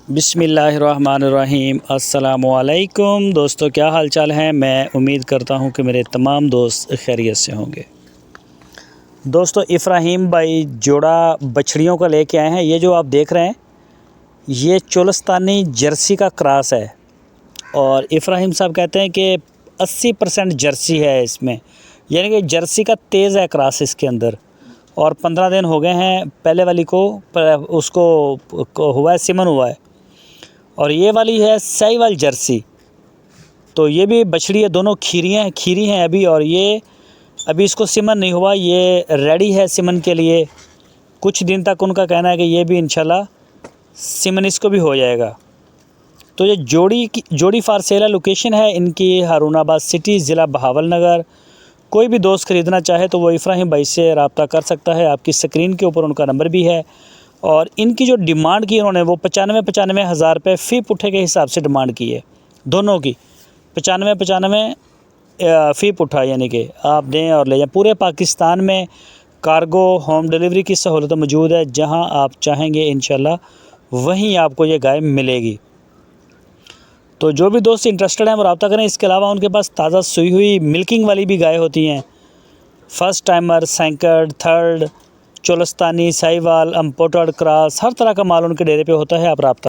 बिस्मिल्लाहिर्रहमानिर्रहीम अस्सलामुअलैकुम दोस्तों, क्या हाल चाल है। मैं उम्मीद करता हूँ कि मेरे तमाम दोस्त खैरियत से होंगे। दोस्तों, इब्राहिम भाई जोड़ा बछड़ियों का लेके आए हैं। ये जो आप देख रहे हैं ये चोलस्तानी जर्सी का क्रॉस है और इब्राहिम साहब कहते हैं कि 80% जर्सी है इसमें, यानी कि जर्सी का तेज़ है क्रॉस इसके अंदर। और 15 दिन हो गए हैं पहले वाली को, उसको हुआ है सिमन हुआ है। और ये वाली है साहिवाल जर्सी। तो ये भी बछड़ी है, दोनों खीरी हैं अभी। और ये अभी इसको सिमन नहीं हुआ, ये रेडी है सिमन के लिए। कुछ दिन तक उनका कहना है कि ये भी इंशाल्लाह सिमन इसको भी हो जाएगा। तो ये जोड़ी फॉर सेल है। लोकेशन है इनकी हारूनाबाद सिटी, ज़िला बहावलनगर। कोई भी दोस्त ख़रीदना चाहे तो वो इब्राहिम भाई से रब्ता कर सकता है। आपकी स्क्रीन के ऊपर उनका नंबर भी है। और इनकी जो डिमांड की उन्होंने वो 95 हज़ार रुपये फ़ी पुट्ठे के हिसाब से डिमांड की है। दोनों की 95 फ़ी पुट्ठा, यानी कि आप दें और ले जाएं। पूरे पाकिस्तान में कार्गो होम डिलीवरी की सहूलत मौजूद है। जहां आप चाहेंगे इंशाल्लाह वहीं आपको ये गाय मिलेगी। तो जो भी दोस्त इंटरेस्टेड हैं वो रब्ता करें। इसके अलावा उनके पास ताज़ा सुई हुई मिल्किंग वाली भी गाय होती हैं। First timer, second, third, Cholistani, Sahiwal, imported cross, हर तरह का माल उनके डेरे पे होता है। आप रब्ता